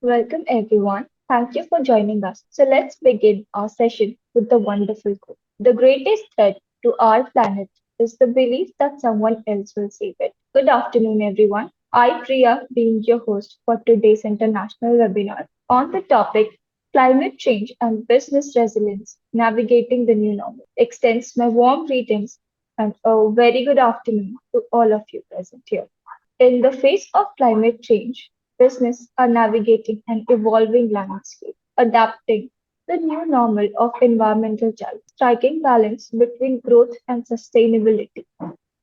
Welcome everyone. Thank you for joining us. So let's begin our session with the wonderful quote. The greatest threat to our planet is the belief that someone else will save it. Good afternoon, everyone. I, Priya, being your host for today's international webinar on the topic climate change and business resilience, navigating the new normal. Extends my warm greetings and a very good afternoon to all of you present here. In the face of climate change, businesses are navigating an evolving landscape, adapting the new normal of environmental challenges, striking balance between growth and sustainability,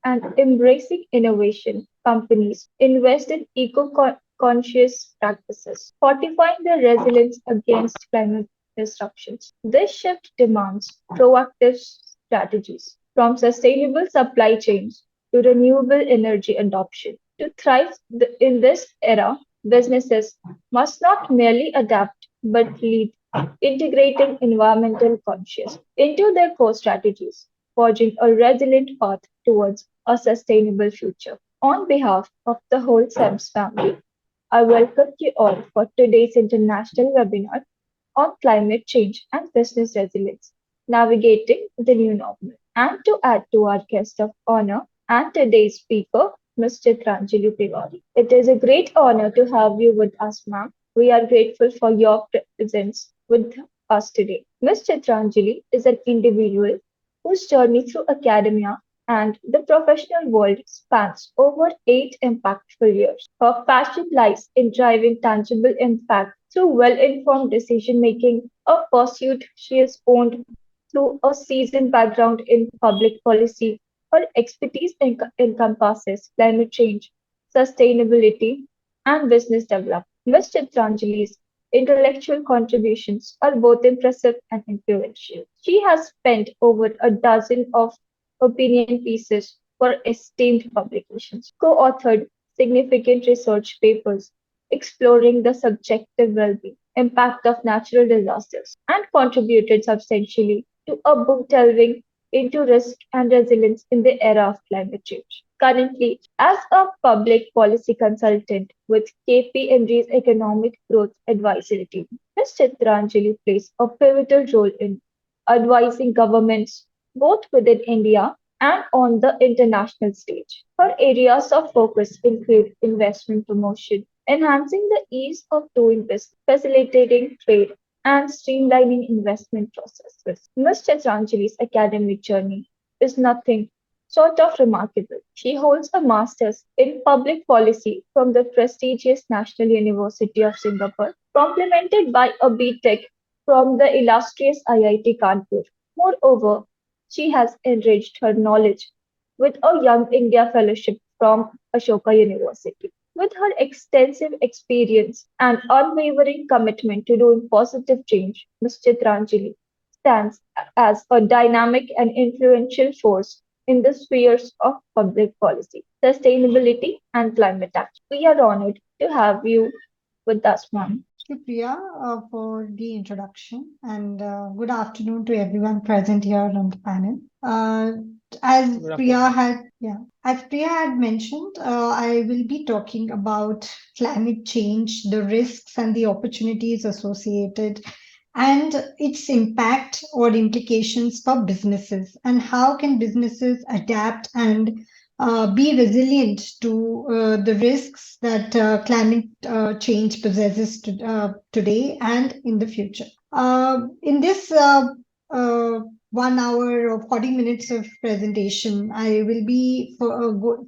and embracing innovation. Companies invest in eco-conscious practices, fortifying their resilience against climate disruptions. This shift demands proactive strategies, from sustainable supply chains to renewable energy adoption. To thrive in this era, businesses must not merely adapt but lead, integrating environmental conscious into their core strategies, forging a resilient path towards a sustainable future. On behalf of the whole SEMS family, I welcome you all for today's international webinar on climate change and business resilience, navigating the new normal. And to add to our guest of honor and today's speaker, Ms. Chitranjali Tiwari. It is a great honor to have you with us, ma'am. We are grateful for your presence with us today. Ms. Chitranjali is an individual whose journey through academia and the professional world spans over 8 impactful years. Her passion lies in driving tangible impact through well informed decision making, a pursuit she has owned through a seasoned background in public policy. Her expertise encompasses climate change, sustainability, and business development. Ms. Chitranjali's intellectual contributions are both impressive and influential. She has spent over a dozen of opinion pieces for esteemed publications, co-authored significant research papers exploring the subjective well-being impact of natural disasters, and contributed substantially to a book delving into risk and resilience in the era of climate change. Currently, as a public policy consultant with KPMG's Economic Growth Advisory Team, Ms. Chitranjali plays a pivotal role in advising governments both within India and on the international stage. Her areas of focus include investment promotion, enhancing the ease of doing business, facilitating trade, and streamlining investment processes. Ms. Chitranjali's academic journey is nothing short of remarkable. She holds a master's in public policy from the prestigious National University of Singapore, complemented by a BTech from the illustrious IIT Kanpur. Moreover, she has enriched her knowledge with a Young India Fellowship from Ashoka University. With her extensive experience and unwavering commitment to doing positive change, Ms. Chitranjali stands as a dynamic and influential force in the spheres of public policy, sustainability, and climate action. We are honored to have you with us, ma'am. Thank you, Priya, for the introduction, and good afternoon to everyone present here on the panel. As Good Priya afternoon. had, yeah, as Priya had mentioned, I will be talking about climate change, the risks and the opportunities associated, and its impact or implications for businesses, and how can businesses adapt and be resilient to the risks that climate change possesses today and in the future. In this 1 hour or 40 minutes of presentation, I will be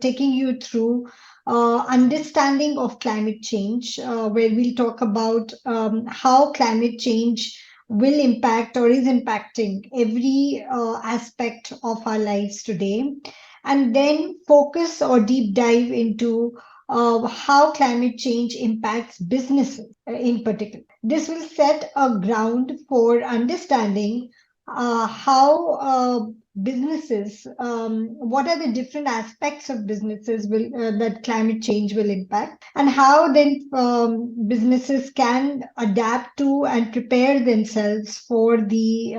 taking you through understanding of climate change, where we'll talk about how climate change will impact or is impacting every aspect of our lives today, and then focus or deep dive into how climate change impacts businesses in particular. This will set a ground for understanding how businesses, what are the different aspects of businesses will that climate change will impact, and how then businesses can adapt to and prepare themselves for the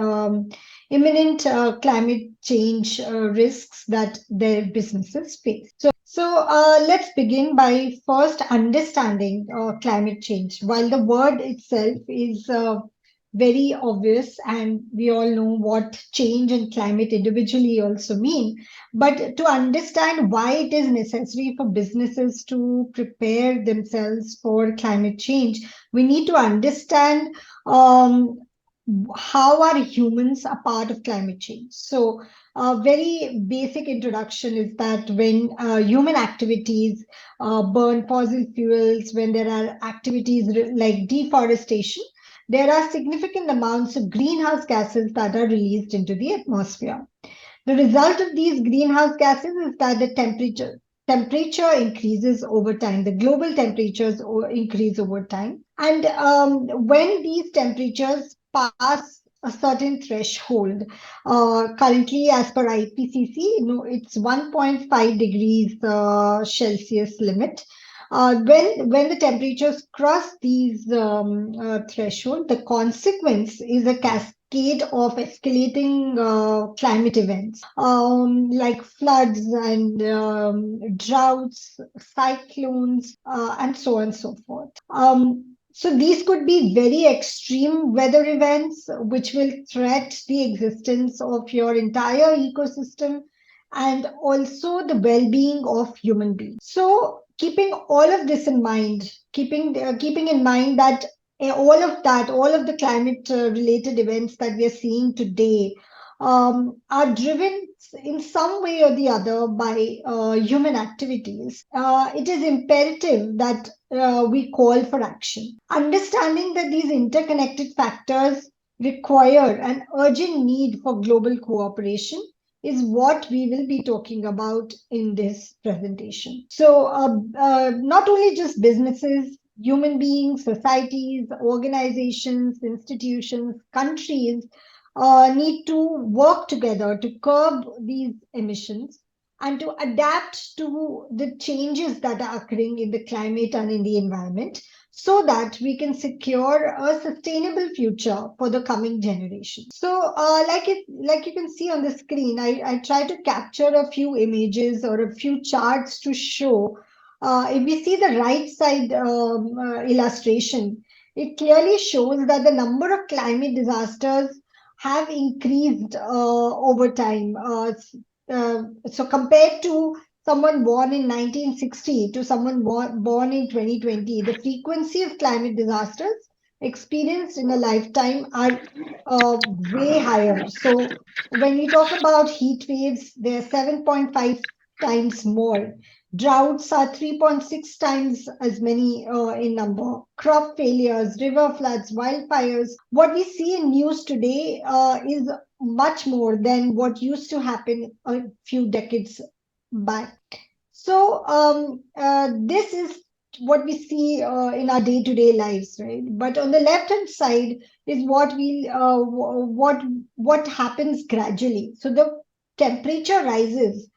imminent climate change risks that their businesses face. So let's begin by first understanding climate change. While the word itself is very obvious, and we all know what change and climate individually also mean, but to understand why it is necessary for businesses to prepare themselves for climate change, we need to understand um, how are humans a part of climate change. So a very basic introduction is that when human activities burn fossil fuels, when there are activities like deforestation, there are significant amounts of greenhouse gases that are released into the atmosphere. The result of these greenhouse gases is that the temperature increases over time. The global temperatures increase over time, and when these temperatures pass a certain threshold, currently as per IPCC, it's 1.5 degrees Celsius limit. When the temperatures cross these threshold, the consequence is a cascade of escalating climate events, like floods and droughts, cyclones, and so on and so forth. So these could be very extreme weather events which will threat the existence of your entire ecosystem and also the well-being of human beings. So keeping all of this in mind, keeping in mind that all of the climate related events that we are seeing today are driven in some way or the other by human activities, it is imperative that we call for action. Understanding that these interconnected factors require an urgent need for global cooperation is what we will be talking about in this presentation. So, not only just businesses, human beings, societies, organizations, institutions, countries need to work together to curb these emissions and to adapt to the changes that are occurring in the climate and in the environment so that we can secure a sustainable future for the coming generation. So, like you can see on the screen, I try to capture a few images or a few charts to show. If we see the right side illustration, it clearly shows that the number of climate disasters have increased over time. So compared to someone born in 1960 to someone born in 2020, the frequency of climate disasters experienced in a lifetime are way higher. So when we talk about heat waves, they're 7.5 times more. Droughts are 3.6 times as many in number. Crop failures, river floods, wildfires. What we see in news today is much more than what used to happen a few decades back. So this is what we see in our day-to-day lives, right? But on the left-hand side is what happens gradually. So the temperature rises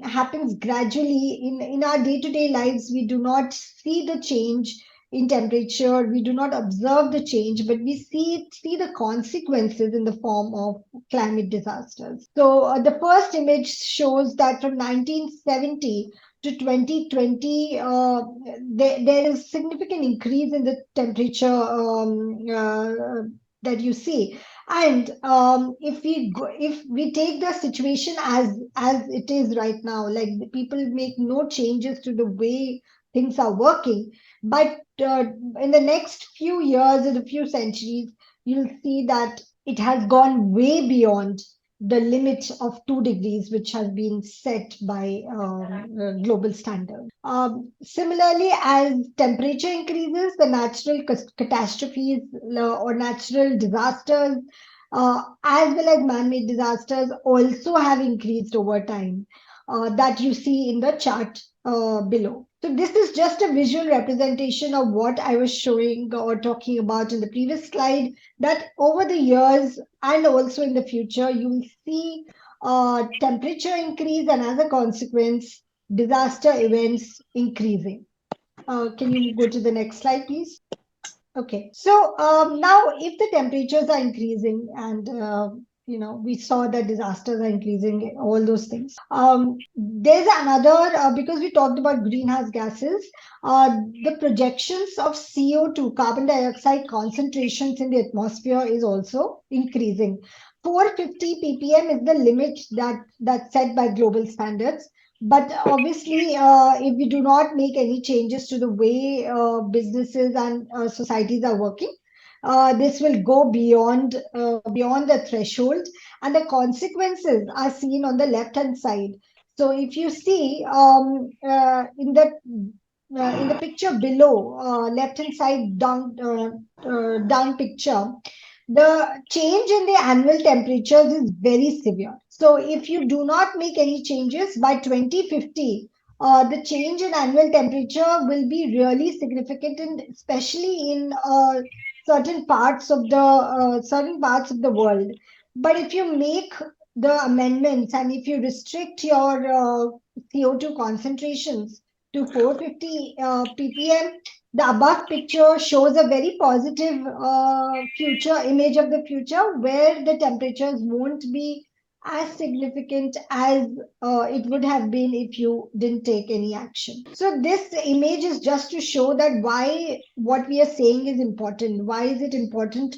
happens gradually in our day-to-day lives. We do not see the change in temperature. We do not observe the change, but we see the consequences in the form of climate disasters. So the first image shows that from 1970 to 2020, there is significant increase in the temperature that you see. And if we take the situation as it is right now, like the people make no changes to the way things are working, but in the next few years, in a few centuries, you'll see that it has gone way beyond the limit of 2 degrees, which has been set by global standards. Similarly, as temperature increases, the natural catastrophes or natural disasters, as well as man-made disasters, also have increased over time. That you see in the chart below. So this is just a visual representation of what I was showing or talking about in the previous slide, that over the years and also in the future, you will see temperature increase and as a consequence, disaster events increasing. Can you go to the next slide, please? Okay, so now if the temperatures are increasing and we saw that disasters are increasing, all those things. There's another, because we talked about greenhouse gases, the projections of CO2, carbon dioxide concentrations in the atmosphere is also increasing. 450 ppm is the limit that's set by global standards. But obviously, if we do not make any changes to the way businesses and societies are working, this will go beyond the threshold, and the consequences are seen on the left hand side. So if you see, in the picture below, left hand side down picture, the change in the annual temperatures is very severe. So if you do not make any changes by 2050, the change in annual temperature will be really significant, and especially in certain parts of the world. But if you make the amendments, and if you restrict your CO2 concentrations to 450 ppm, the above picture shows a very positive future image of the future, where the temperatures won't be as significant as it would have been if you didn't take any action. So this image is just to show that why what we are saying is important. Why is it important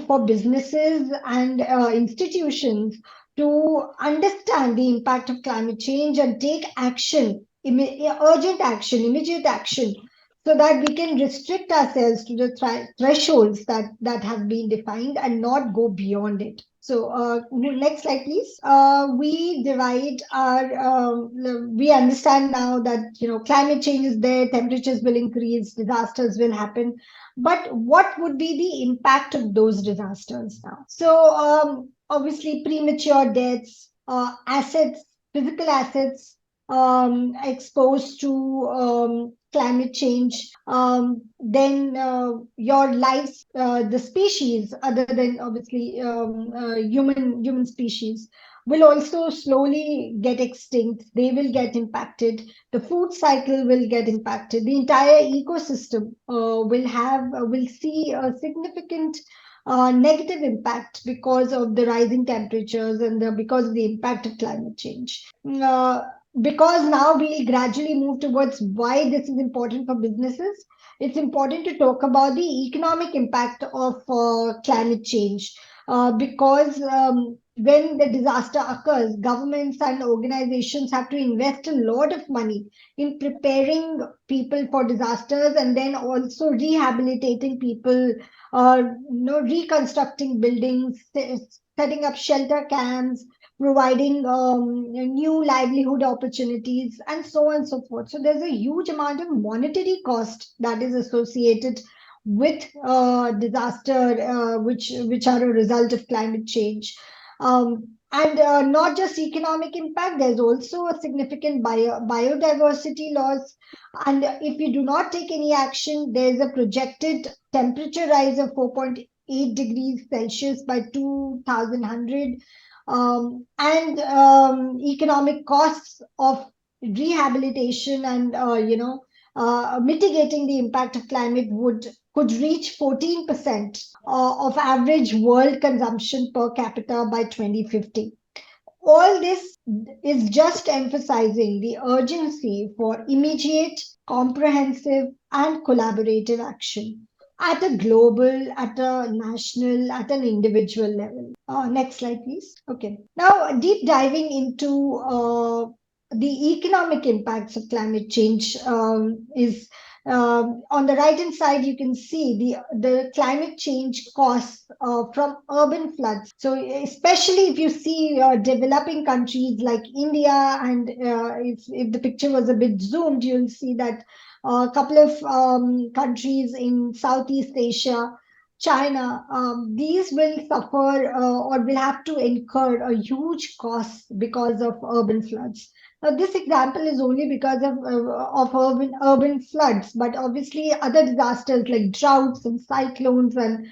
for businesses and institutions to understand the impact of climate change and take action, urgent action, immediate action, so that we can restrict ourselves to the thresholds that have been defined and not go beyond it. So next slide, please. We understand now that climate change is there, temperatures will increase, disasters will happen. But what would be the impact of those disasters now? So obviously, premature deaths, assets, physical assets exposed to climate change, then your lives, the species other than obviously human species will also slowly get extinct. They will get impacted. The food cycle will get impacted. The entire ecosystem will see a significant negative impact because of the rising temperatures and because of the impact of climate change. Because now we gradually move towards why this is important for businesses, it's important to talk about the economic impact of climate change. Because when the disaster occurs, governments and organizations have to invest a lot of money in preparing people for disasters, and then also rehabilitating people, reconstructing buildings, setting up shelter camps, providing new livelihood opportunities, and so on and so forth. So there's a huge amount of monetary cost that is associated with disaster, which are a result of climate change. And not just economic impact, there's also a significant biodiversity loss. And if you do not take any action, there's a projected temperature rise of 4.8 degrees Celsius by 2100. And economic costs of rehabilitation and mitigating the impact of climate would could reach 14% of average world consumption per capita by 2050. All this is just emphasizing the urgency for immediate, comprehensive, and collaborative action at a global, at a national, at an individual level. Next slide, please. Okay. Now, deep diving into the economic impacts of climate change is on the right hand side. You can see the climate change costs from urban floods. So especially if you see developing countries like India, and if the picture was a bit zoomed, you'll see that a couple of countries in Southeast Asia, China, these will suffer or will have to incur a huge cost because of urban floods. Now, this example is only because of urban floods, but obviously other disasters like droughts and cyclones and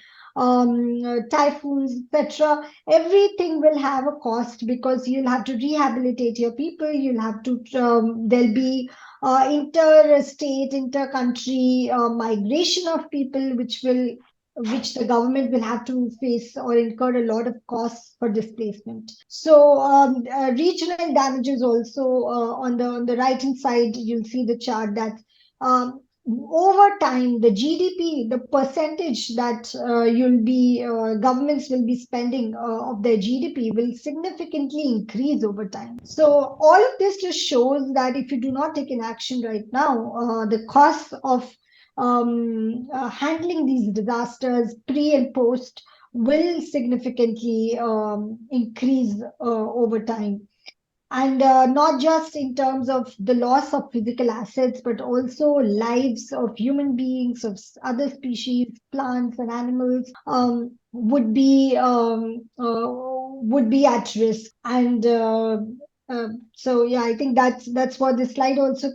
typhoons, etc. Everything will have a cost, because you'll have to rehabilitate your people. You'll have to there'll be interstate, inter-country migration of people, which will which the government will have to face or incur a lot of costs for displacement. So regional damages also, on the right hand side you'll see the chart that um, over time the GDP, the percentage that you'll be governments will be spending of their GDP will significantly increase over time. So all of this just shows that if you do not take an action right now, the costs of handling these disasters pre and post will significantly increase over time. And not just in terms of the loss of physical assets, but also lives of human beings, of other species, plants, and animals would be at risk. And so, yeah, I think that's what this slide also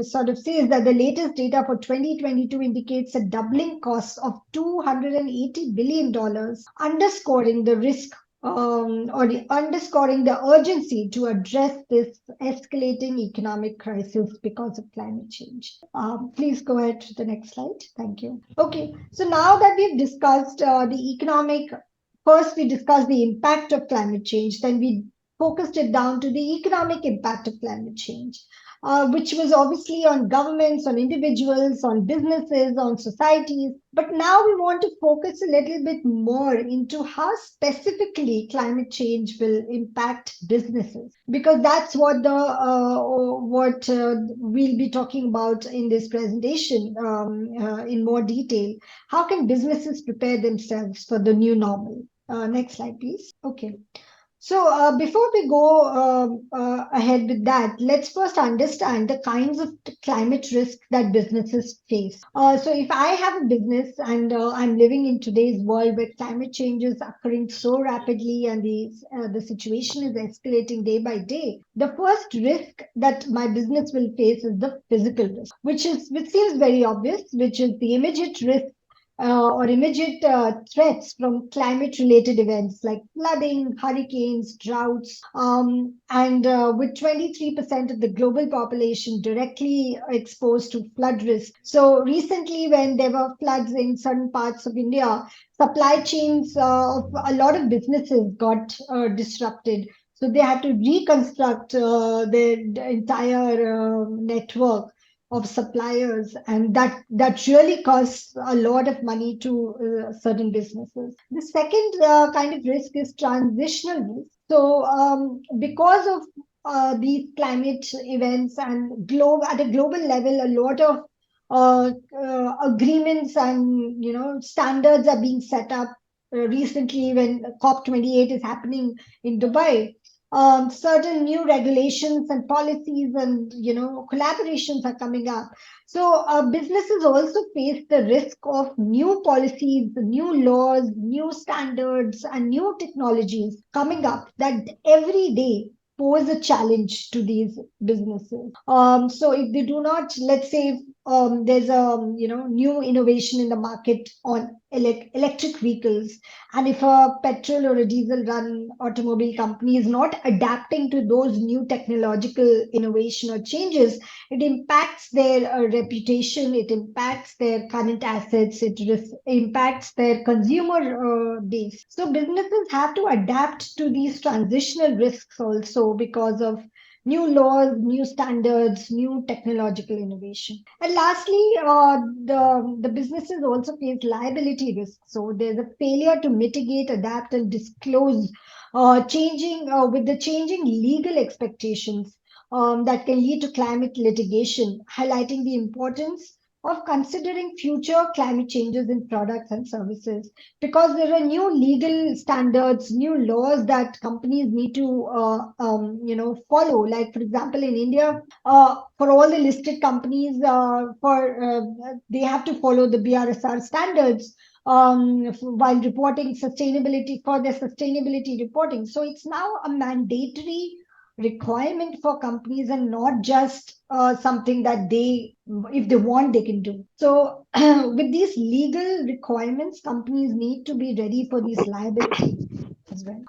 sort of says, that the latest data for 2022 indicates a doubling cost of $280 billion, underscoring the risk underscoring the urgency to address this escalating economic crisis because of climate change. Please go ahead to the next slide. Thank you. Okay, so now that we've discussed the economic, first we discussed the impact of climate change, then we focused it down to the economic impact of climate change. Which was obviously on governments, on individuals, on businesses, on societies. But now we want to focus a little bit more into how specifically climate change will impact businesses, because that's what we'll be talking about in this presentation in more detail. How can businesses prepare themselves for the new normal? Next slide, please. Okay. So, before we go ahead with that, let's first understand the kinds of climate risk that businesses face. So, if I have a business and I'm living in today's world where climate change is occurring so rapidly and the situation is escalating day by day, the first risk that my business will face is the physical risk, which seems very obvious, which is the immediate risk or immediate threats from climate related events like flooding, hurricanes, droughts, and with 23% of the global population directly exposed to flood risk. So, recently, when there were floods in certain parts of India, supply chains of a lot of businesses got disrupted. So, they had to reconstruct their entire network of suppliers, and that really costs a lot of money to certain businesses. The second kind of risk is transitional risk. So because of these climate events and at a global level, a lot of agreements and standards are being set up. Recently, when COP28 is happening in Dubai, certain new regulations and policies and collaborations are coming up. So businesses also face the risk of new policies, new laws, new standards, and new technologies coming up that every day pose a challenge to these businesses. So if they do not, let's say, there's a new innovation in the market on electric vehicles, and if a petrol or a diesel run automobile company is not adapting to those new technological innovation or changes, it impacts their reputation, it impacts their current assets, impacts their consumer base. So businesses have to adapt to these transitional risks also because of new laws, new standards, new technological innovation. And lastly, the businesses also face liability risk. So there's a failure to mitigate, adapt, and disclose changing with the changing legal expectations that can lead to climate litigation, highlighting the importance of considering future climate changes in products and services, because there are new legal standards, new laws that companies need to follow. Like for example, in India, for all the listed companies, for they have to follow the BRSR standards while reporting sustainability for their sustainability reporting. So it's now a mandatory requirement for companies and not just something that if they want, they can do. So with these legal requirements, companies need to be ready for these liabilities as well.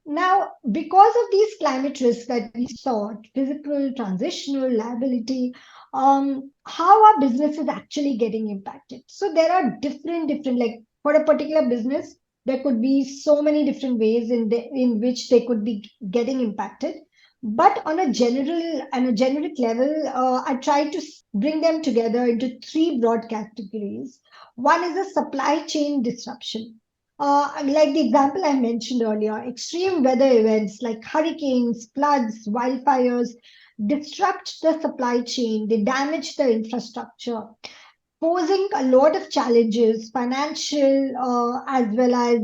Now, because of these climate risks that we saw, physical, transitional, liability, how are businesses actually getting impacted? So there are different like For a particular business, there could be so many different ways in which they could be getting impacted. But on a generic level, I try to bring them together into three broad categories. One is a supply chain disruption. Like the example I mentioned earlier, extreme weather events like hurricanes, floods, wildfires disrupt the supply chain, they damage the infrastructure, posing a lot of challenges, financial as well as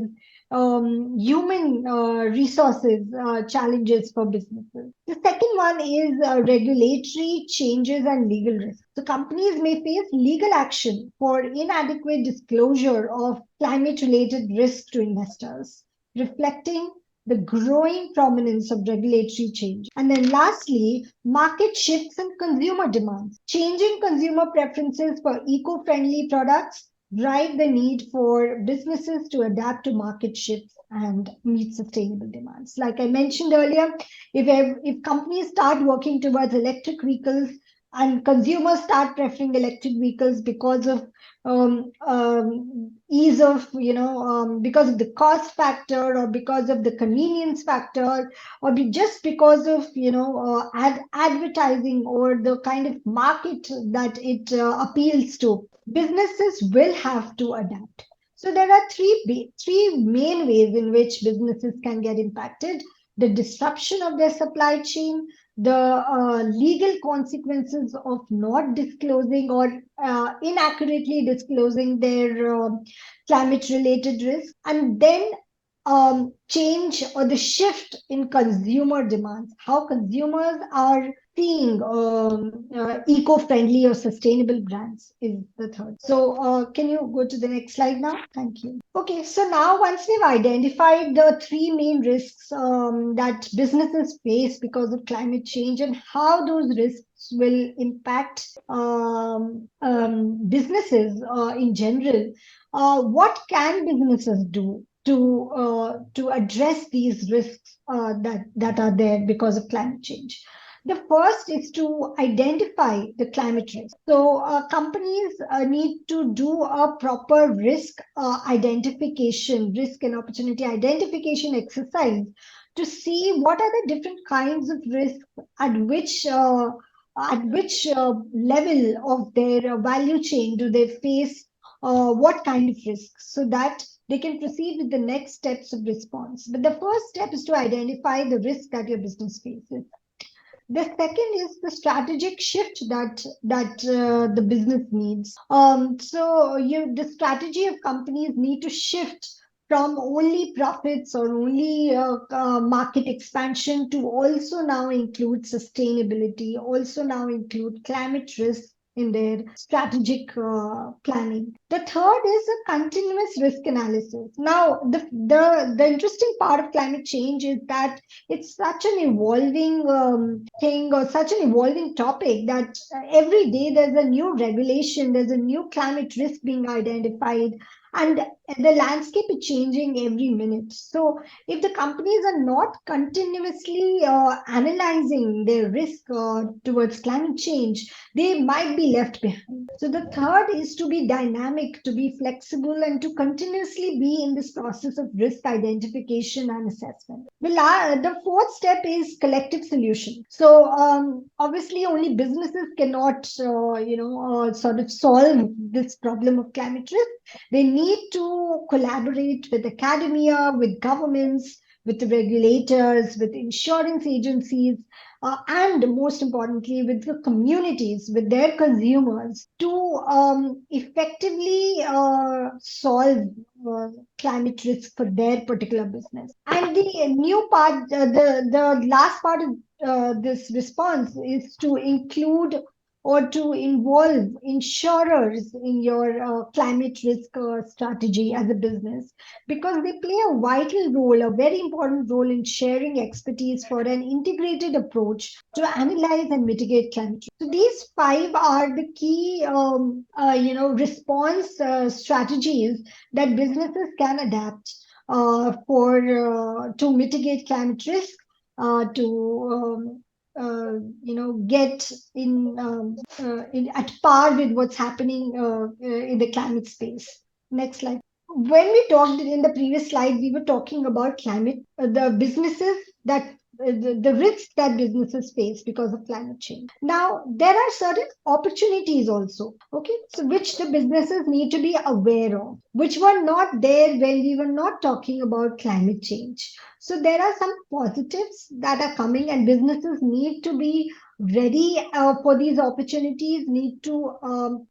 human resources challenges for businesses. The second one is regulatory changes and legal risks. So companies may face legal action for inadequate disclosure of climate related risk to investors, reflecting the growing prominence of regulatory change. And then lastly, market shifts and consumer demands. Changing consumer preferences for eco-friendly products drive the need for businesses to adapt to market shifts and meet sustainable demands. Like I mentioned earlier, if companies start working towards electric vehicles and consumers start preferring electric vehicles because of ease of, because of the cost factor or because of the convenience factor or just because of, advertising or the kind of market that it appeals to, businesses will have to adapt. So there are three main ways in which businesses can get impacted: the disruption of their supply chain, the legal consequences of not disclosing or inaccurately disclosing their climate related risk, and then change or the shift in consumer demands, how consumers are seeing eco-friendly or sustainable brands is the third. So can you go to the next slide now? Thank you. Okay, so now once we've identified the three main risks that businesses face because of climate change and how those risks will impact businesses in general, what can businesses do to address these risks that are there because of climate change? The first is to identify the climate risk. So companies need to do a proper risk and opportunity identification exercise to see what are the different kinds of risks at which level of their value chain do they face what kind of risks, so that they can proceed with the next steps of response. But the first step is to identify the risk that your business faces. The second is the strategic shift that the business needs. The strategy of companies need to shift from only profits or only market expansion to also now include sustainability, also now include climate risk in their strategic planning. The third is a continuous risk analysis. Now, the interesting part of climate change is that it's such an evolving thing or such an evolving topic that every day there's a new regulation, there's a new climate risk being identified, and the landscape is changing every minute. So if the companies are not continuously analyzing their risk towards climate change, they might be left behind. So the third is to be dynamic, to be flexible, and to continuously be in this process of risk identification and assessment. The fourth step is collective solution. So obviously, only businesses cannot, sort of solve this problem of climate risk. They need to collaborate with academia, with governments, with the regulators, with insurance agencies, and most importantly, with the communities, with their consumers, to effectively solve climate risk for their particular business. And the new part, the last part of this response is to include or to involve insurers in your climate risk strategy as a business, because they play a vital role, a very important role in sharing expertise for an integrated approach to analyze and mitigate climate risk. So these five are the key, response strategies that businesses can adapt for to mitigate climate risk, to get in at par with what's happening in the climate space. Next slide. when we talked in the previous slide, we were talking about climate, the businesses that the risks that businesses face because of climate change. Now, there are certain opportunities also, okay, so which the businesses need to be aware of, which were not there when we were not talking about climate change. So there are some positives that are coming, and businesses need to be ready for these opportunities, need to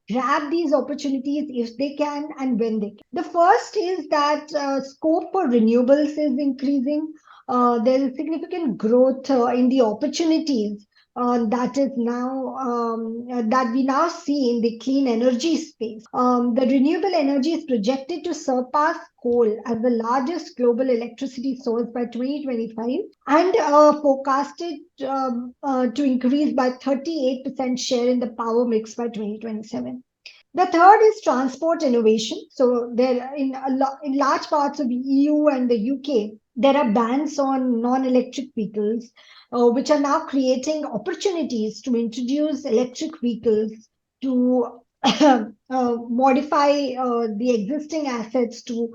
grab these opportunities if they can and when they can. The first is that scope for renewables is increasing. There is significant growth in the opportunities that is now that we now see in the clean energy space. The renewable energy is projected to surpass coal as the largest global electricity source by 2025, and forecasted to increase by 38% share in the power mix by 2027. The third is transport innovation. So there in large parts of the EU and the UK, there are bans on non-electric vehicles, which are now creating opportunities to introduce electric vehicles to modify the existing assets to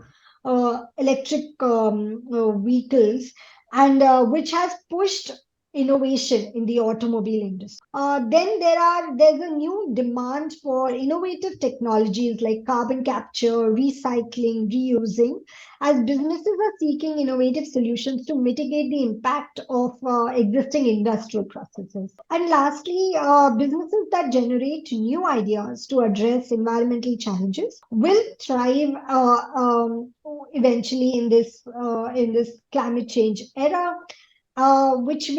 electric vehicles, and which has pushed innovation in the automobile industry. Then there's a new demand for innovative technologies like carbon capture, recycling, reusing, as businesses are seeking innovative solutions to mitigate the impact of existing industrial processes. And lastly, businesses that generate new ideas to address environmental challenges will thrive eventually in this climate change era, which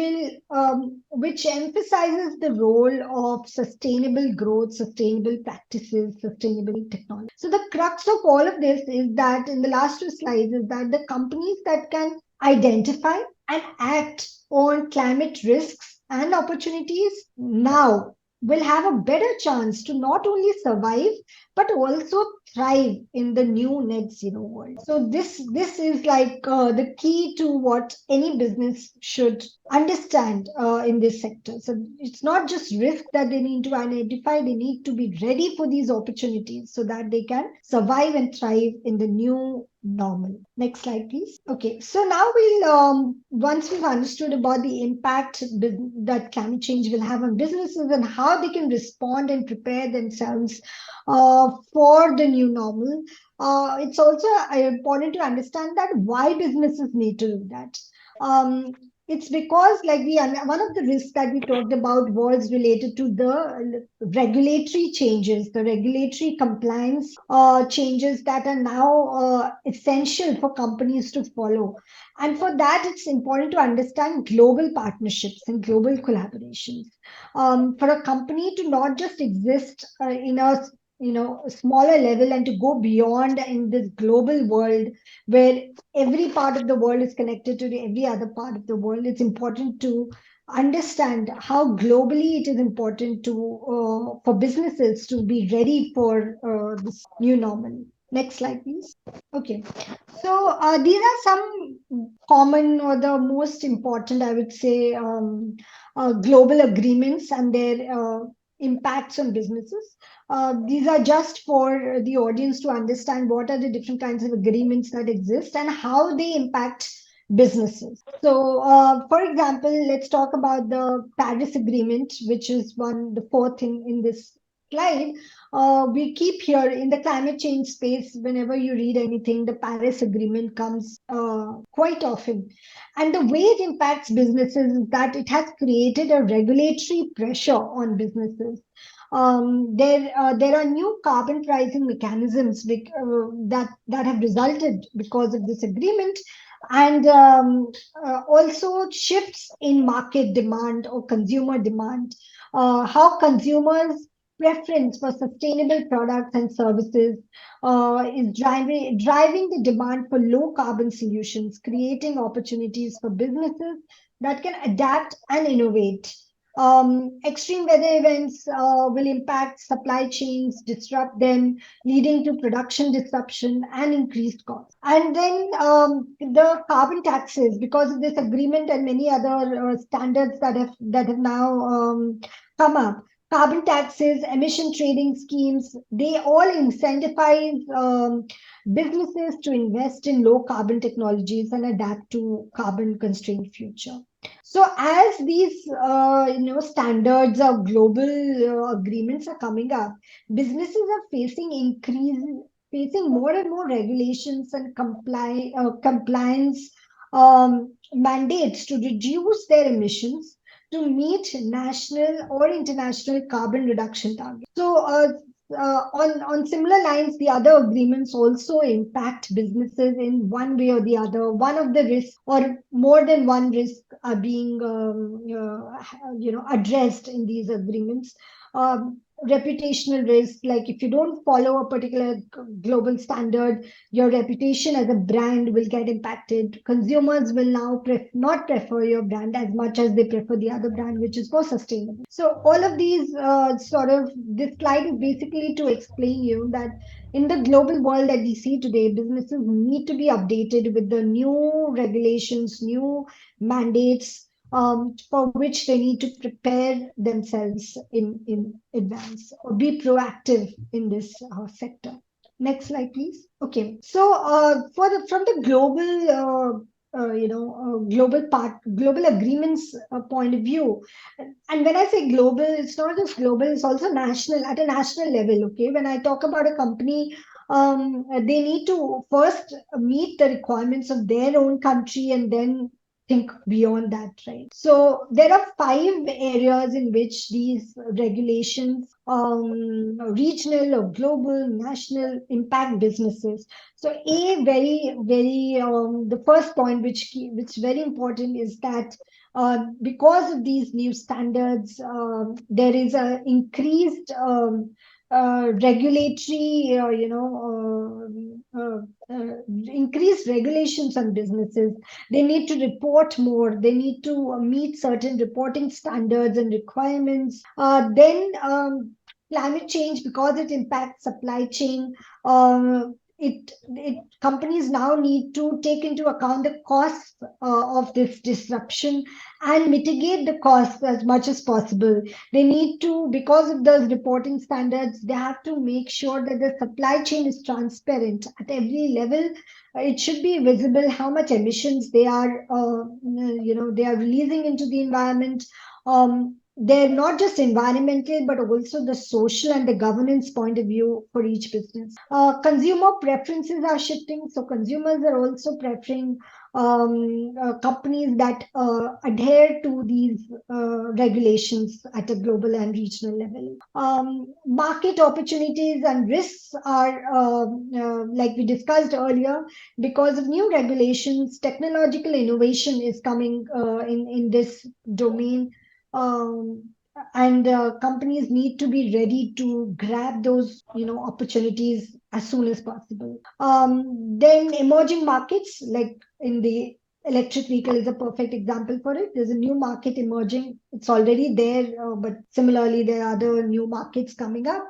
emphasizes the role of sustainable growth, sustainable practices, sustainable technology. So the crux of all of this is that in the last two slides is that the companies that can identify and act on climate risks and opportunities now will have a better chance to not only survive but also thrive in the new net zero world. So this is like the key to what any business should understand in this sector. So it's not just risk that they need to identify; they need to be ready for these opportunities so that they can survive and thrive in the new normal. Next slide, please. Okay, so now we'll once we've understood about the impact that climate change will have on businesses and how they can respond and prepare themselves for the new normal. It's also important to understand that why businesses need to do that. Um, it's because, like one of the risks that we talked about was related to the regulatory changes, the regulatory compliance changes that are now essential for companies to follow. And for that, it's important to understand global partnerships and global collaborations. For a company to not just exist in a smaller level and to go beyond in this global world where every part of the world is connected to every other part of the world, it's important to understand how globally it is important to for businesses to be ready for this new normal. Next slide, please. Okay, so these are some common or the most important, I would say, global agreements and their impacts on businesses. These are just for the audience to understand what are the different kinds of agreements that exist and how they impact businesses. So, for example, let's talk about the Paris Agreement, which is the fourth in this slide. We keep here in the climate change space, whenever you read anything, the Paris Agreement comes quite often. And the way it impacts businesses is that it has created a regulatory pressure on businesses. There are new carbon pricing mechanisms that have resulted because of this agreement, and also shifts in market demand or consumer demand, how consumers preference for sustainable products and services is driving the demand for low carbon solutions, creating opportunities for businesses that can adapt and innovate. Extreme weather events will impact supply chains, disrupt them, leading to production disruption and increased costs. And then the carbon taxes, because of this agreement and many other standards that have now come up. carbon taxes, emission trading schemes, they all incentivize businesses to invest in low carbon technologies and adapt to carbon constrained future. So as these standards of global agreements are coming up, businesses are facing more and more regulations and compliance mandates to reduce their emissions to meet national or international carbon reduction targets. So, on similar lines, the other agreements also impact businesses in one way or the other. One of the risks, or more than one risk, are being addressed in these agreements. Reputational risk, like if you don't follow a particular global standard, your reputation as a brand will get impacted. Consumers will now not prefer your brand as much as they prefer the other brand, which is more sustainable. So all of these this slide is basically to explain you that in the global world that we see today, businesses need to be updated with the new regulations, new mandates, for which they need to prepare themselves in advance or be proactive in this sector. Next slide, please. Okay, so from the global agreements point of view, and when I say global, it's not just global; it's also national at a national level. Okay, when I talk about a company, they need to first meet the requirements of their own country and then think beyond that, right? So there are five areas in which these regulations, regional or global, national, impact businesses. So a very, very the first point which very important is that because of these new standards, there is a increased regulatory, increased regulations on businesses. They need to report more. They need to meet certain reporting standards and requirements. Then climate change, because it impacts supply chain. Companies now need to take into account the costs of this disruption and mitigate the costs as much as possible. They need to, because of those reporting standards, they have to make sure that the supply chain is transparent at every level. It should be visible how much emissions they are releasing into the environment. They're not just environmental, but also the social and the governance point of view for each business. Consumer preferences are shifting, so consumers are also preferring companies that adhere to these regulations at a global and regional level. Market opportunities and risks are, like we discussed earlier, because of new regulations, technological innovation is coming in this domain. Um, and companies need to be ready to grab those opportunities as soon as possible. Then emerging markets, like in the electric vehicle is a perfect example for it. There's a new market emerging. It's already there, but similarly there are other new markets coming up.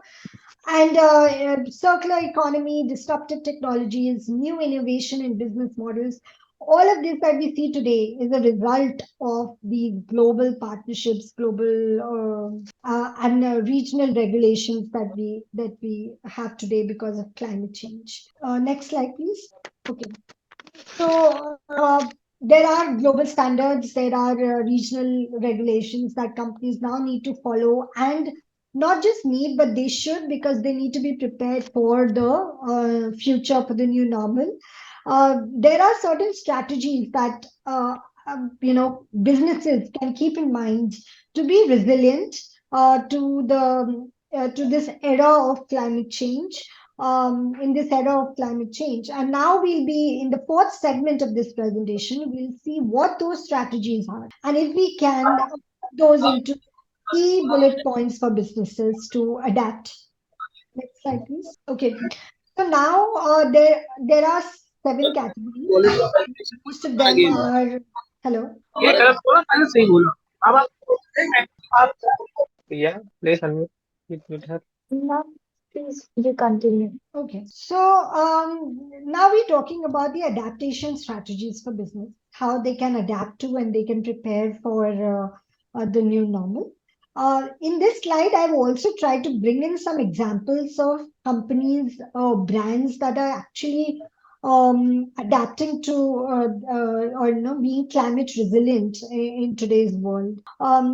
And circular economy, disruptive technologies, new innovation in business models. All of this that we see today is a result of the global partnerships, global and regional regulations that we have today because of climate change. Next slide, please. Okay. So there are global standards, there are regional regulations that companies now need to follow, and not just need, but they should, because they need to be prepared for the future, for the new normal. There are certain strategies that businesses can keep in mind to be resilient to this era of climate change. In this era of climate change. And now we'll be in the fourth segment of this presentation. We'll see what those strategies are. And if we can, put those into key bullet points for businesses to adapt. Next slide, please. Okay. So now there are seven categories. Most of them are, hello. ये गलत बोला मैंने सही बोला अब आप yeah please unmute it her Now, please, you continue. Okay, so now we're talking about the adaptation strategies for business, how they can adapt to and they can prepare for the new normal. In this slide, I've also tried to bring in some examples of companies or brands that are actually adapting to or being climate resilient in today's world.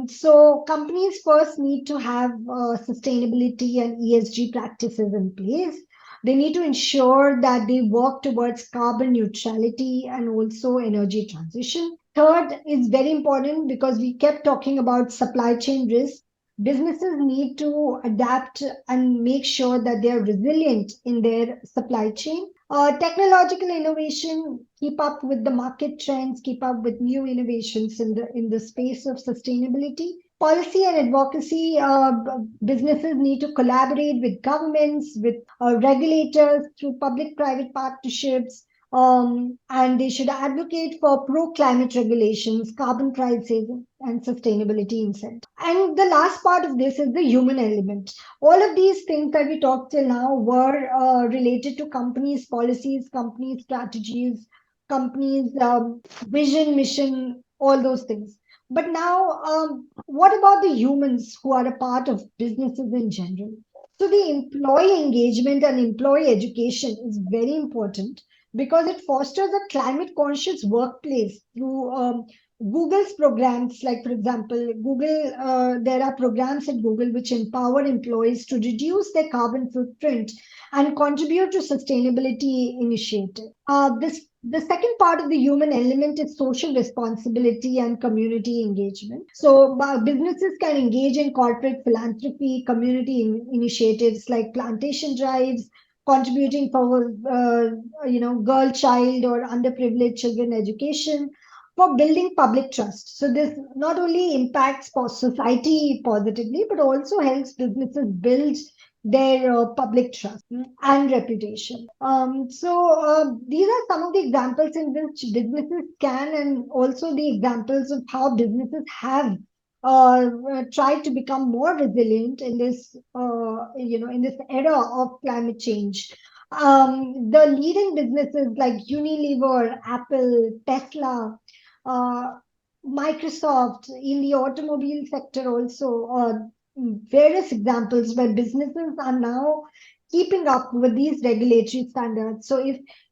So companies first need to have sustainability and ESG practices in place. They need to ensure that they work towards carbon neutrality and also energy transition. Third is very important because we kept talking about supply chain risk. Businesses need to adapt and make sure that they are resilient in their supply chain. Technological innovation, keep up with the market trends, keep up with new innovations in the space of sustainability. Policy and advocacy, businesses need to collaborate with governments, with regulators through public-private partnerships, and they should advocate for pro-climate regulations, carbon pricing, and sustainability incentives. And the last part of this is the human element. All of these things that we talked till now were related to companies' policies, companies' strategies, companies' vision, mission, all those things. But now, what about the humans who are a part of businesses in general? So, the employee engagement and employee education is very important because it fosters a climate conscious workplace through Google's programs, like for example, there are programs at Google which empower employees to reduce their carbon footprint and contribute to sustainability initiatives. The second part of the human element is social responsibility and community engagement. So businesses can engage in corporate philanthropy, community initiatives like plantation drives, contributing for girl child or underprivileged children education, for building public trust. So this not only impacts society positively, but also helps businesses build their public trust and reputation. These are some of the examples in which businesses can, and also the examples of how businesses have tried to become more resilient in this, in this era of climate change. The leading businesses like Unilever, Apple, Tesla, uh, Microsoft in the automobile sector also, various examples where businesses are now keeping up with these regulatory standards. So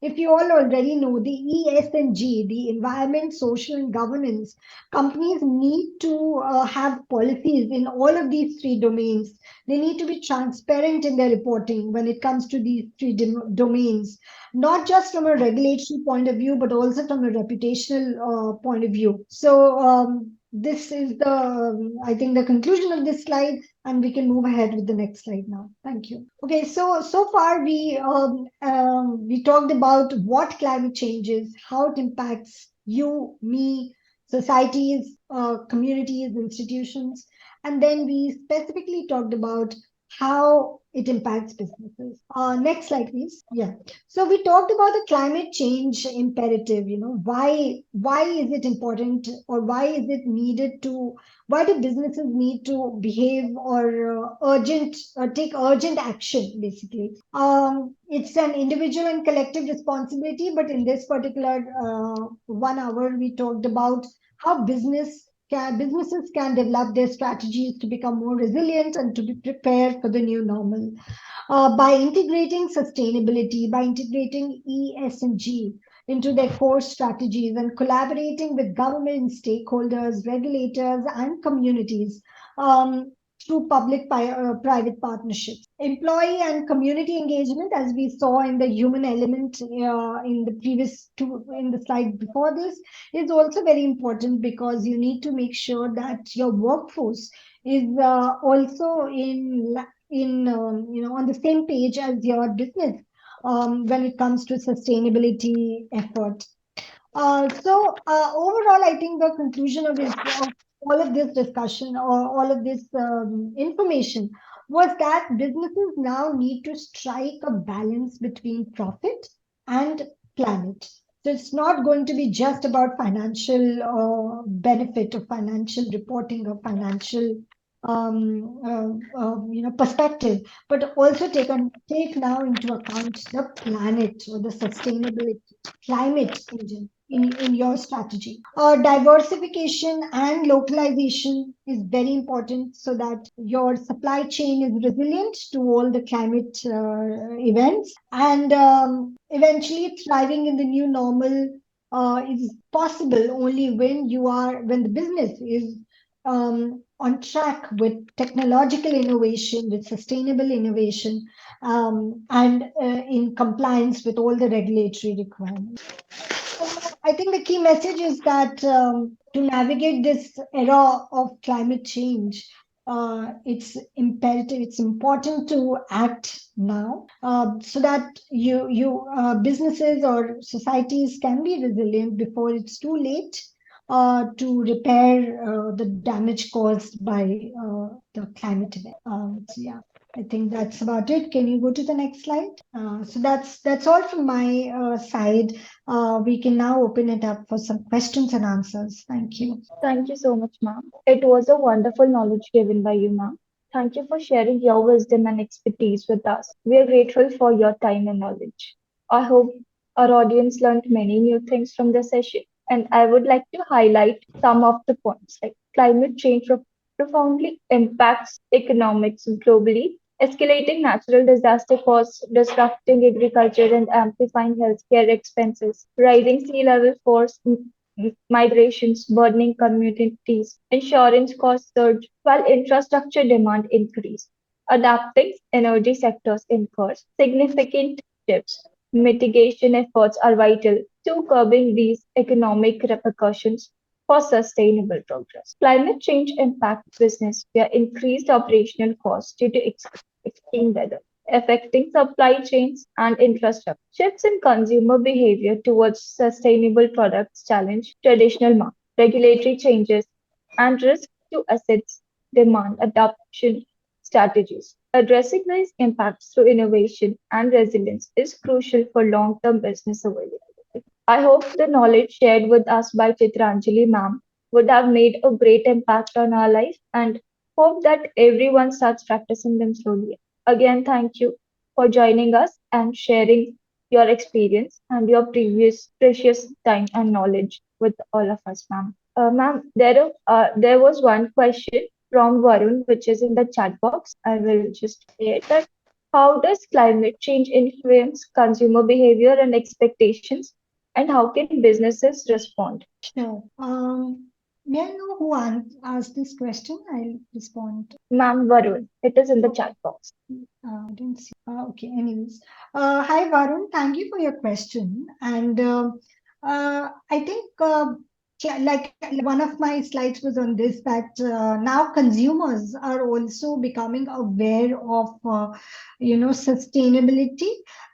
if you all already know the ESG, the environment, social and governance, companies need to have policies in all of these three domains. They need to be transparent in their reporting when it comes to these three domains, not just from a regulatory point of view, but also from a reputational point of view. So this is the, I think, the conclusion of this slide, and we can move ahead with the next slide now. Thank you. Okay, so far we talked about what climate change is, how it impacts you, me, societies, communities, institutions, and then we specifically talked about how it impacts businesses. Next slide, please. Yeah. So we talked about the climate change imperative. Why is it important, or why is it needed to? Why do businesses need to behave or urgent or take urgent action? Basically, it's an individual and collective responsibility. But in this particular 1 hour, we talked about how businesses can develop their strategies to become more resilient and to be prepared for the new normal by integrating sustainability, by integrating ESG into their core strategies and collaborating with government, stakeholders, regulators, and communities through public-private partnerships. Employee and community engagement, as we saw in the human element in the previous two, in the slide before this, is also very important because you need to make sure that your workforce is also on the same page as your business when it comes to sustainability effort. Overall, I think the conclusion of all of this discussion or all of this information was that businesses now need to strike a balance between profit and planet. So it's not going to be just about financial benefit or financial reporting or financial perspective, but also take now into account the planet or the sustainability climate engine. in your strategy. Diversification and localization is very important so that your supply chain is resilient to all the climate events, and eventually thriving in the new normal is possible only when the business is on track with technological innovation, with sustainable innovation, and in compliance with all the regulatory requirements. So I think the key message is that to navigate this era of climate change, it's imperative, it's important to act now so that businesses or societies can be resilient before it's too late to repair the damage caused by the climate event. So yeah, I think that's about it. Can you go to the next slide? So that's all from my side. We can now open it up for some questions and answers. Thank you. Thank you so much, ma'am. It was a wonderful knowledge given by you, ma'am. Thank you for sharing your wisdom and expertise with us. We are grateful for your time and knowledge. I hope our audience learned many new things from the session, and I would like to highlight some of the points like climate change profoundly impacts economics globally, escalating natural disaster costs, disrupting agriculture and amplifying healthcare expenses, rising sea level force migrations, burning communities, insurance costs surge, while infrastructure demand increase. Adapting energy sectors incurs significant shifts. Mitigation efforts are vital to curbing these economic repercussions for sustainable progress. Climate change impacts business via increased operational costs due to extreme weather, affecting supply chains and infrastructure. Shifts in consumer behavior towards sustainable products challenge traditional markets. Regulatory changes and risk to assets demand adoption strategies. Addressing these impacts through innovation and resilience is crucial for long-term business availability. I hope the knowledge shared with us by Chitranjali ma'am would have made a great impact on our life and hope that everyone starts practicing them slowly. Again, thank you for joining us and sharing your experience and your previous precious time and knowledge with all of us, ma'am. Ma'am, there was one question from Varun, which is in the chat box. I will just say it that how does climate change influence consumer behavior and expectations, and how can businesses respond? Sure. May I know who asked this question? I'll respond. Ma'am Varun, it is in the chat box. I didn't see. Okay, anyways. Hi, Varun. Thank you for your question. And I think, like one of my slides was on this, that now consumers are also becoming aware of, sustainability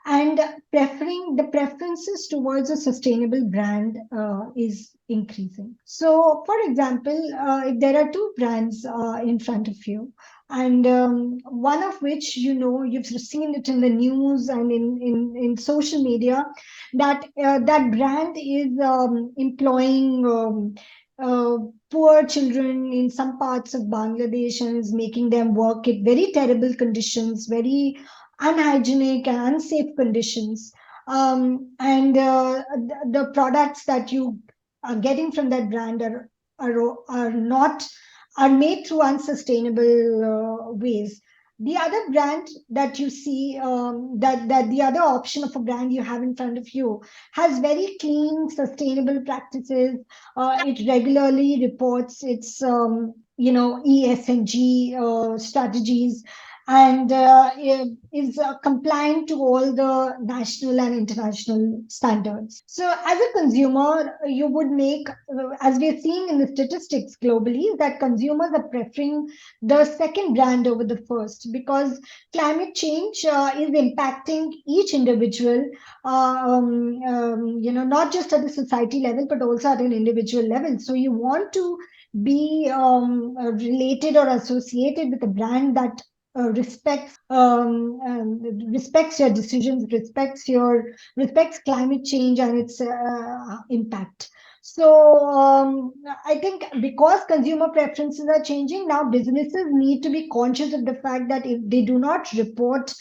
and preferring the preferences towards a sustainable brand is increasing. So, for example, if there are two brands in front of you, and one of which you've seen it in the news and in social media that that brand is employing poor children in some parts of Bangladesh and is making them work at very terrible conditions, very unhygienic and unsafe conditions. And the products that you are getting from that brand are not are made through unsustainable ways. The other brand that you see, that the other option of a brand you have in front of you has very clean, sustainable practices. It regularly reports its, ESG strategies and is compliant to all the national and international standards. So, as a consumer, you would make, as we are seeing in the statistics globally, that consumers are preferring the second brand over the first because climate change is impacting each individual, not just at the society level, but also at an individual level. So, you want to be related or associated with a brand that respects your decisions, respects climate change and its impact. So I think because consumer preferences are changing now, businesses need to be conscious of the fact that if they do not report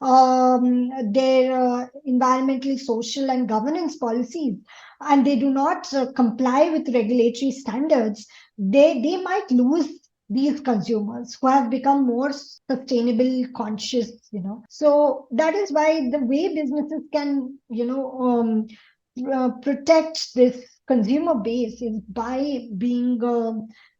their environmental, social, and governance policies, and they do not comply with regulatory standards, they might lose these consumers who have become more sustainable conscious, so that is why the way businesses can, protect this consumer base is by being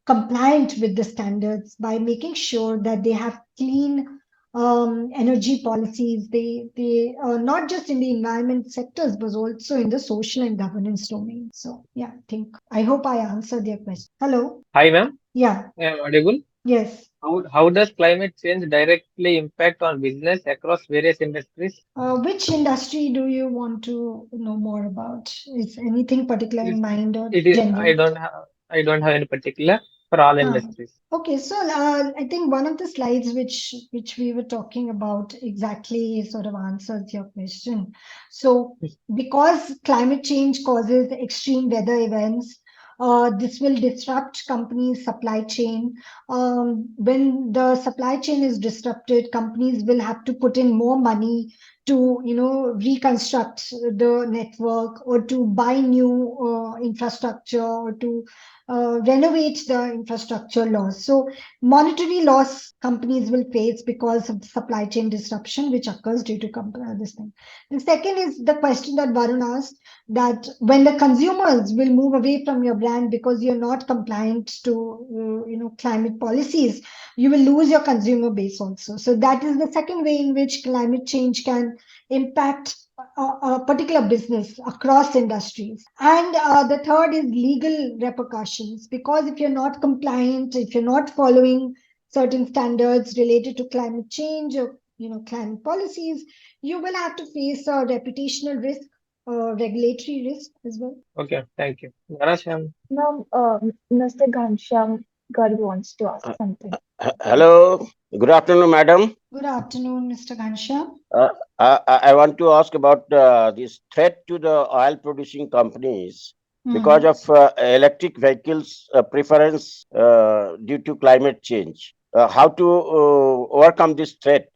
compliant with the standards, by making sure that they have clean energy policies. They not just in the environment sectors, but also in the social and governance domain. So yeah, I hope I answered your question. Hello. Hi, ma'am. Yeah. I am audible. Yes. How does climate change directly impact on business across various industries? Which industry do you want to know more about? Is anything particular It, in mind or it is, general? I don't have any particular for all Ah, industries. okay, so I think one of the slides which we were talking about exactly sort of answers your question. So, because climate change causes extreme weather events, this will disrupt companies' supply chain. When the supply chain is disrupted, companies will have to put in more money to, reconstruct the network or to buy new infrastructure or to renovate the infrastructure loss. So, monetary loss companies will face because of the supply chain disruption which occurs due to this thing. The second is the question that Varun asked, that when the consumers will move away from your brand because you're not compliant to climate policies, you will lose your consumer base also. So that is the second way in which climate change can impact a particular business across industries. And the third is legal repercussions, because if you're not compliant, if you're not following certain standards related to climate change or climate policies, you will have to face a reputational risk, regulatory risk as well. Okay, thank you. Narasham. Now, Mr. Ghanshyam Garg wants to ask Uh, something. Hello, good afternoon, madam. Good afternoon, Mr. Ghanshyam. Uh, I want to ask about this threat to the oil producing companies because Hmm. of electric vehicles preference due to climate change. How to overcome this threat?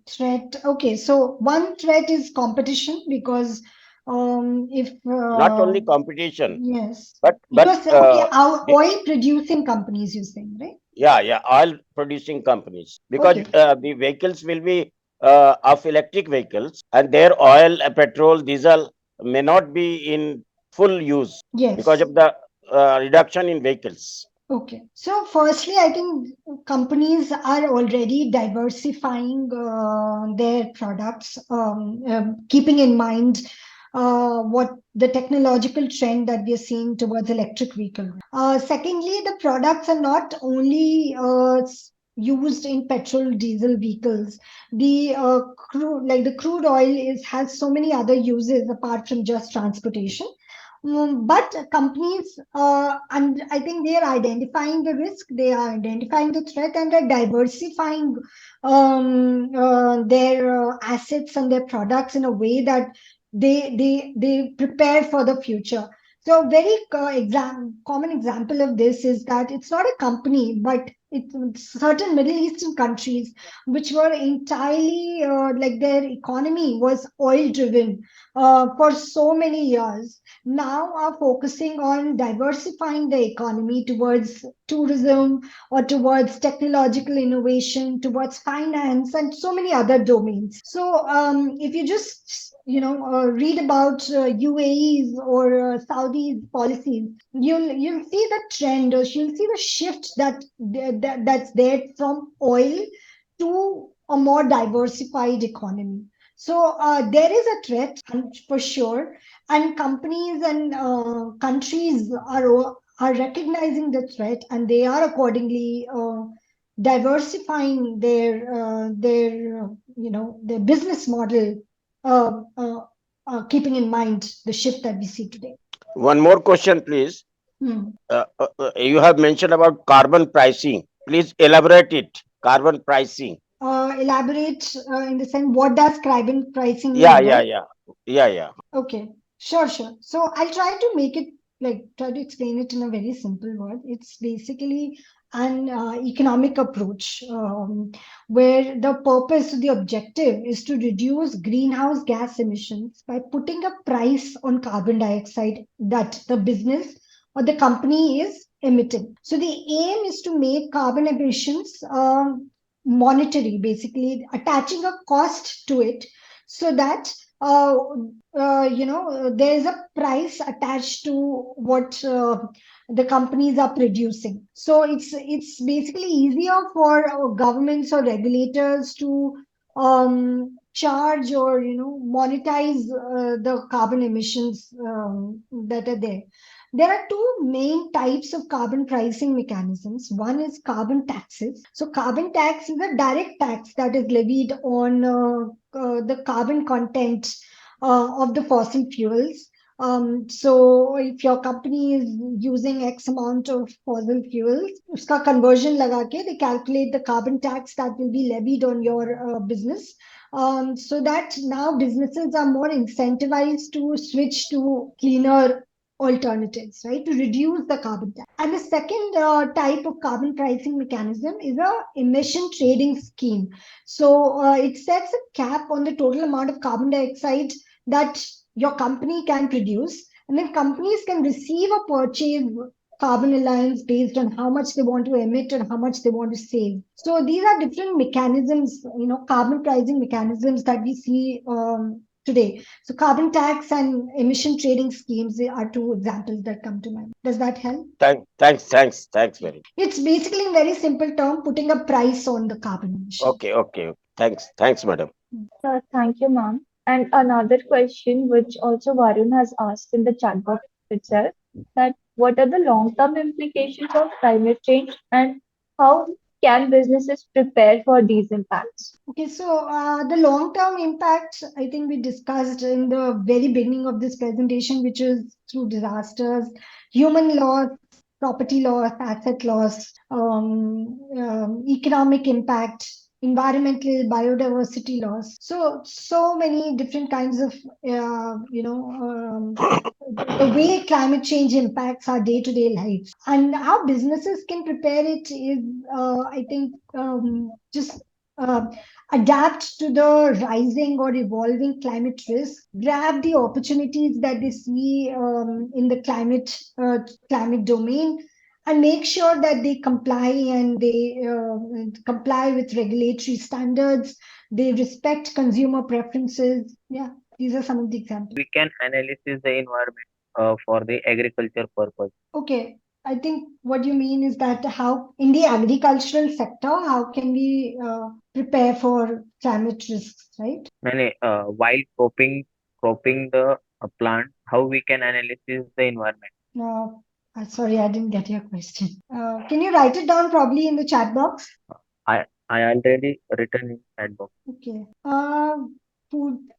Threat. Okay, so one threat is competition, because if Not only competition, yes, but you say okay, our oil producing companies, you saying, right? yeah, yeah, oil producing companies, because Okay. the vehicles will be of electric vehicles, and their oil, petrol, diesel may not be in full use because Yes. of the reduction in vehicles. Okay. So, firstly, I think companies are already diversifying their products, keeping in mind what the technological trend that we are seeing towards electric vehicle. Secondly, the products are not only used in petrol diesel vehicles. The like the crude oil has so many other uses apart from just transportation. But companies, and I think they are identifying the risk, they are identifying the threat, and they're diversifying their assets and their products in a way that they prepare for the future. So, a very common example of this is that it's not a company, but it's certain Middle Eastern countries which were entirely like their economy was oil driven for so many years, now are focusing on diversifying the economy towards tourism or towards technological innovation, towards finance, and so many other domains. So, if you just read about UAE's or Saudi's policies, you'll see the trend, or you'll see the shift that's there from oil to a more diversified economy. So there is a threat for sure, and companies and countries are recognizing the threat, and they are accordingly diversifying their business model, uh, uh, keeping in mind the shift that we see today. One more question, please. Hmm. You have mentioned about carbon pricing. Please elaborate it. Carbon pricing. Elaborate in the sense, what does carbon pricing Yeah, mean, yeah, right? yeah, yeah, yeah. Okay, sure, sure. So I'll try to make it, like, try to explain it in a very simple word. It's basically an economic approach where the purpose, the objective is to reduce greenhouse gas emissions by putting a price on carbon dioxide that the business or the company is emitting. So the aim is to make carbon emissions monetary, basically attaching a cost to it so that there is a price attached to what the companies are producing. So it's basically easier for governments or regulators to charge or monetize the carbon emissions that are there. There are two main types of carbon pricing mechanisms. One is carbon taxes. So carbon tax is a direct tax that is levied on the carbon content of the fossil fuels. So if your company is using X amount of fossil fuels, uska conversion laga ke they calculate the carbon tax that will be levied on your business. So that now businesses are more incentivized to switch to cleaner alternatives, right, to reduce the carbon tax. And the second type of carbon pricing mechanism is a emission trading scheme. So it sets a cap on the total amount of carbon dioxide that your company can produce, and then companies can receive a purchase carbon allowance based on how much they want to emit and how much they want to save. So these are different mechanisms, carbon pricing mechanisms that we see today. So carbon tax and emission trading schemes are two examples that come to mind. Does that help? Thanks very much. It's basically in very simple term putting a price on the carbon emission. Okay. Thanks, madam. Thank you, ma'am. And another question, which also Varun has asked in the chat box itself, that what are the long-term implications of climate change and how can businesses prepare for these impacts? Okay, so the long-term impacts, I think we discussed in the very beginning of this presentation, which is through disasters, human loss, property loss, asset loss, economic impact, environmental biodiversity loss. So many different kinds of, the way climate change impacts our day-to-day lives and how businesses can prepare it is, I think, just uh, adapt to the rising or evolving climate risk, grab the opportunities that they see in the climate domain, and make sure that they comply and they comply with regulatory standards. They respect consumer preferences. Yeah, these are some of the examples. We can analyze the environment for the agriculture purpose. Okay, I think what you mean is that how in the agricultural sector, how can we prepare for climate risks, right? While cropping the plant, how we can analyze the environment. Uh, Sorry, I didn't get your question. Can you write it down probably in the chat box? I already written in chat box. Okay.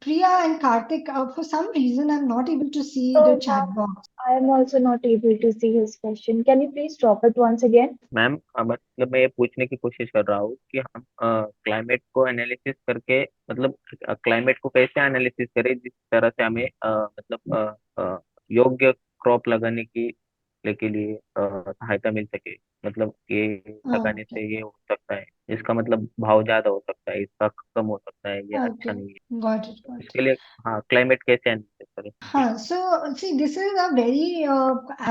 Priya and Karthik, for some reason, I'm not able to see the So, chat ma'am, box. I am also not able to see his question. Can you please drop it once again? Ma'am मतलब मैं ये पूछने की कोशिश कर रहा हूँ कि हम क्लाइमेट को एनालिसिस करके मतलब क्लाइमेट को कैसे एनालिसिस करें जिस तरह से हमें योग्य क्रॉप लगाने की के लिए सहायता मिल सके मतलब ये लगाने Okay. से ये हो सकता है इसका मतलब भाव ज्यादा हो सकता है इसका कम हो सकता है ये अच्छा Okay. नहीं है Got it. Got it. इसके लिए हाँ क्लाइमेट कैसे एनालिसिस करें So see, this is a very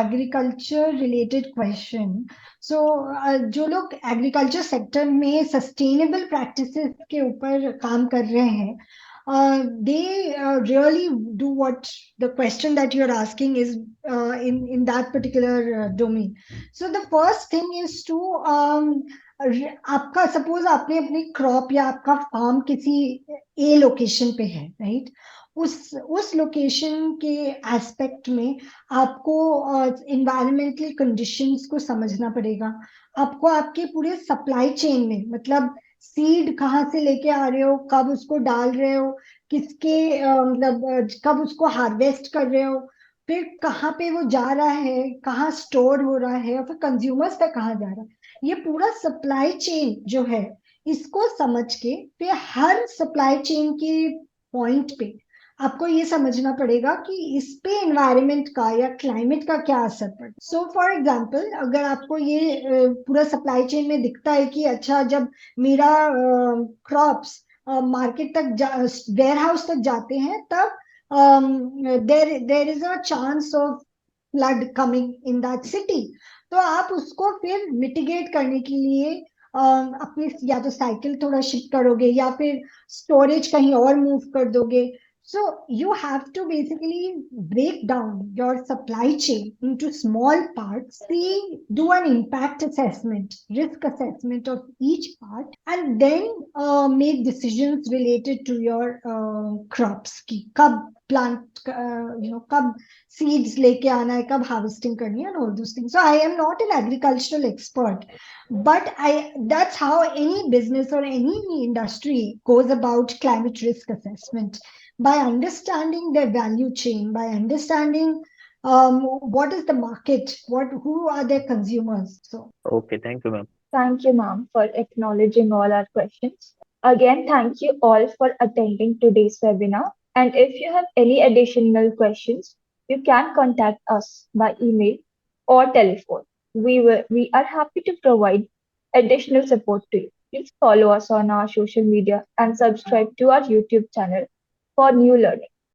agriculture related question. So जो लोग agriculture sector में sustainable practices के ऊपर काम कर रहे हैं, they really do what the question that you're asking is in that particular domain. So the first thing is to आपका suppose आपने अपनी crop या आपका farm किसी A location पे है, right? उस लोकेशन के एस्पेक्ट में आपको इन्वायरमेंटल कंडीशंस को समझना पड़ेगा. आपको आपके पूरे सप्लाई चेन में मतलब सीड कहाँ से लेके आ रहे हो, कब उसको डाल रहे हो, किसके मतलब कब उसको हार्वेस्ट कर रहे हो, फिर कहाँ पे वो जा रहा है, कहाँ स्टोर हो रहा है और फिर कंज्यूमर्स तक कहाँ जा रहा है, ये पूरा सप्लाई चेन जो है इसको समझ के फिर हर सप्लाई चेन के पॉइंट पे आपको ये समझना पड़ेगा कि इस पे एनवायरनमेंट का या क्लाइमेट का क्या असर पड़ता है। सो फॉर एग्जांपल, अगर आपको ये पूरा सप्लाई चेन में दिखता है कि अच्छा, जब मेरा क्रॉप्स मार्केट तक वेयर हाउस तक जाते हैं, तब there is a chance of flood coming in that city, तो आप उसको फिर मिटिगेट करने के लिए अपनी या तो साइकिल थोड़ा शिफ्ट करोगे या फिर स्टोरेज कहीं और मूव कर दोगे। So you have to basically break down your supply chain into small parts, see, do an impact assessment, risk assessment of each part, and then make decisions related to your crops. कि कब plant, कब seeds लेके आना है, कब harvesting करनी है, and all those things. So I am not an agricultural expert, but that's how any business or any industry goes about climate risk assessment, by understanding their value chain, by understanding what is the market, who are their consumers. So Okay, thank you, ma'am. Thank you, ma'am, for acknowledging all our questions. Again, thank you all for attending today's webinar. And if you have any additional questions, you can contact us by email or telephone. We are happy to provide additional support to you. Please follow us on our social media and subscribe to our YouTube channel for new learning.